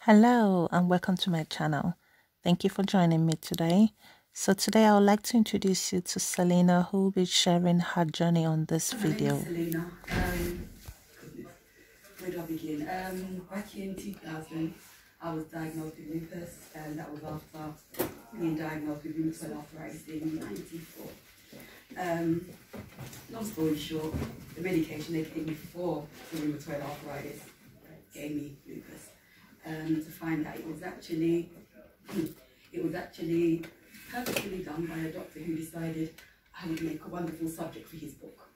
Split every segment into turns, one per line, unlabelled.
Hello and welcome to my channel. Thank you for joining me today. So today I would like to introduce you to Celena, who will be sharing her journey on this video.
My name is Celena. Goodness, where do I begin? Back in 2000, I was diagnosed with lupus, and that was after being diagnosed with rheumatoid arthritis in '94. Long story short, the medication they gave me for the rheumatoid arthritis gave me lupus. To find out it was actually purposefully done by a doctor who decided I would make a wonderful subject for his book.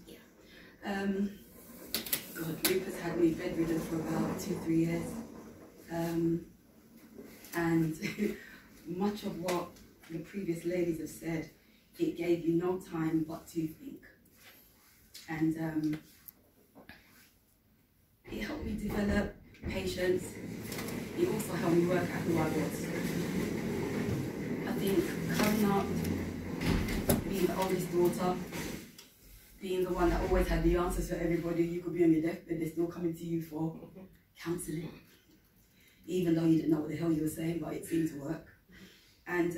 Yeah. God, lupus had me bedridden for about 2-3 years, and much of what the previous ladies have said, it gave you no time but to think, and it helped me develop patience. It also helped me work out who I was. I think coming up, being the oldest daughter, being the one that always had the answers for everybody, you could be on your deathbed, they're still coming to you for counselling, even though you didn't know what the hell you were saying, but it seemed to work. And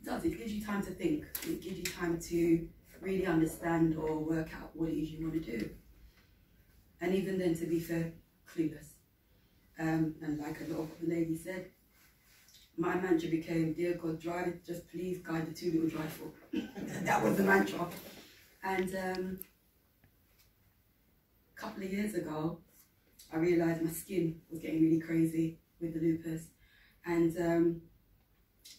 it gives you time to think. It gives you time to really understand or work out what it is you want to do. And even then, to be fair, clueless. And like a lot of what the lady said, my mantra became, "Dear God, drive, just please guide the two little drive for." That was the mantra. And a couple of years ago, I realised my skin was getting really crazy with the lupus. And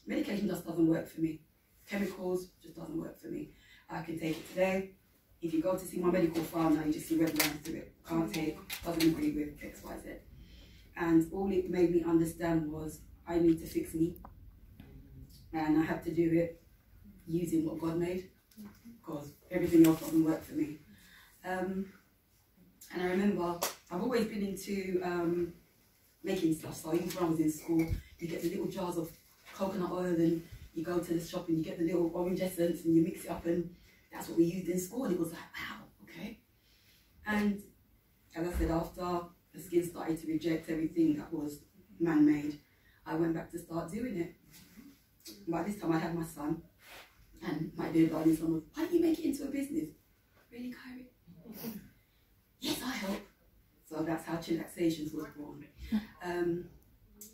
medication just doesn't work for me. Chemicals just doesn't work for me. I can take it today. If you go to see my medical file now, you just see red lines to it. Can't take, doesn't agree with X, Y, Z. And all it made me understand was I need to fix me. And I had to do it using what God made, because everything else doesn't work for me. And I remember, I've always been into making stuff. So even when I was in school, you get the little jars of coconut oil, and you go to the shop and you get the little orange essence and you mix it up, and that's what we used in school. And it was like, wow, okay. And as I said, after the skin started to reject everything that was man-made, I went back to start doing it. By this time I had my son, and my dear darling son was, "Why don't you make it into a business?" "Really, Kyrie?" "Yes, I help." So that's how Chillaxations was born.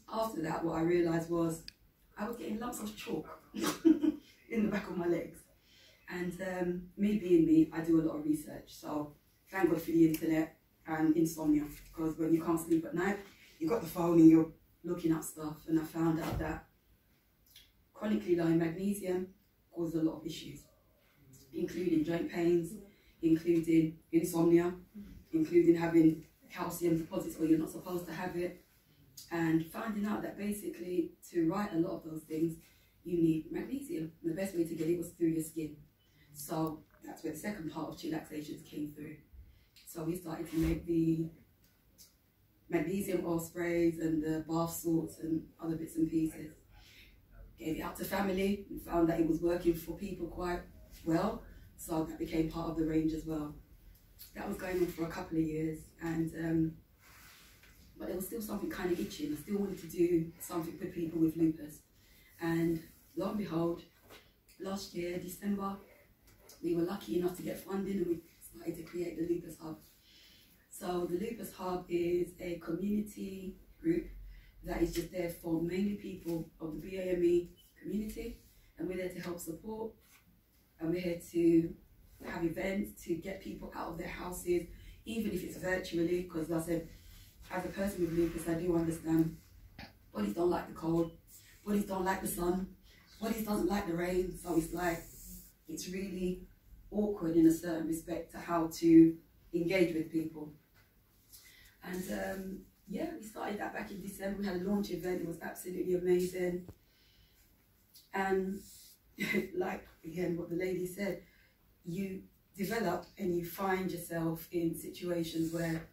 After that, what I realised was I was getting lumps of chalk in the back of my legs. And me being me, I do a lot of research. So thank God for the internet and insomnia, because when you can't sleep at night, you've got the phone and you're looking up stuff. And I found out that chronically low in magnesium causes a lot of issues, including joint pains, including insomnia, including having calcium deposits where you're not supposed to have it, and finding out that basically to right a lot of those things, you need magnesium. And the best way to get it was through your skin. So that's where the second part of Chillaxations came through. So we started to make the magnesium oil sprays and the bath salts and other bits and pieces. Gave it out to family and found that it was working for people quite well. So that became part of the range as well. That was going on for a couple of years, and but there was still something kind of itching. I still wanted to do something for people with lupus. And lo and behold, last year, December, we were lucky enough to get funding, and we started to create the Lupus Hub. So the Lupus Hub is a community group that is just there for mainly people of the BAME community, and we're there to help support, and we're here to have events to get people out of their houses, even if it's virtually, because as I said, as a person with lupus, I do understand bodies don't like the cold, bodies don't like the sun, bodies doesn't like the rain. So it's like, it's really awkward in a certain respect to how to engage with people. And yeah, we started that back in December. We had a launch event. It was absolutely amazing. And like, again, what the lady said, you develop and you find yourself in situations where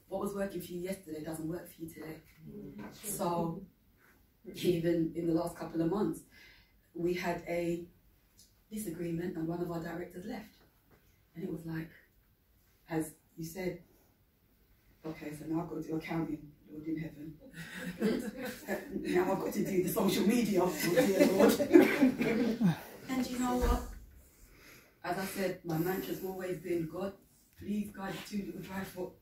what was working for you yesterday doesn't work for you today. So even in the last couple of months, we had a disagreement and one of our directors left. And it was like, as you said, Okay, so now I've got to do accounting, Lord in heaven. Now I've got to do the social media, oh dear Lord. And you know what? As I said, my mantra's always been, God, please guide the 2 little dry foot.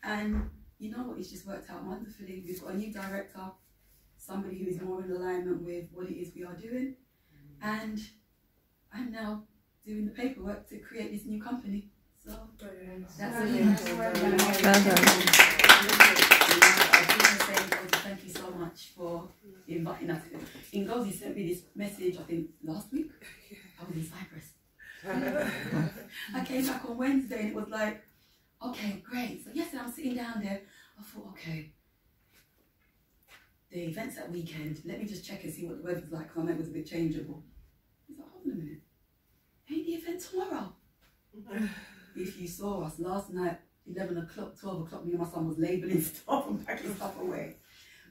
And you know what? It's just worked out wonderfully. We've got a new director, somebody who is more in alignment with what it is we are doing. And I'm now doing the paperwork to create this new company. So that's it. Thank you so much for inviting us. Ngozi sent me this message, I think, last week. I was in Cyprus. I came back on Wednesday and it was like, okay, great. So yesterday I'm sitting down there. I thought, okay, the event's that weekend. Let me just check and see what the weather's like, because I know it was a bit changeable. I was like, hold on a minute. Ain't the event tomorrow? If you saw us last night, 11 o'clock, 12 o'clock, me and my son was labelling stuff and packing stuff away.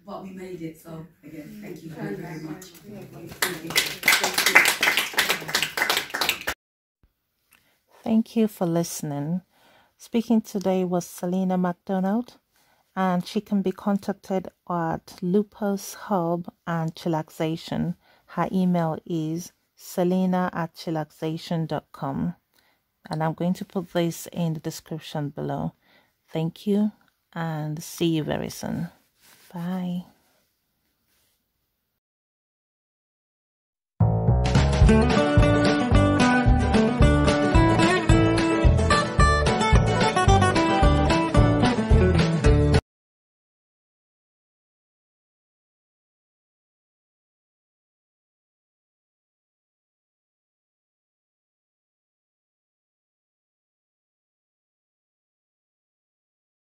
But we made it, so again, thank you very, very much.
Thank you for listening. Speaking today was Celena McDaniel, and she can be contacted at Lupus Hub and Chillaxation. Her email is celena@chillaxation.com. And I'm going to put this in the description below. Thank you and see you very soon. Bye.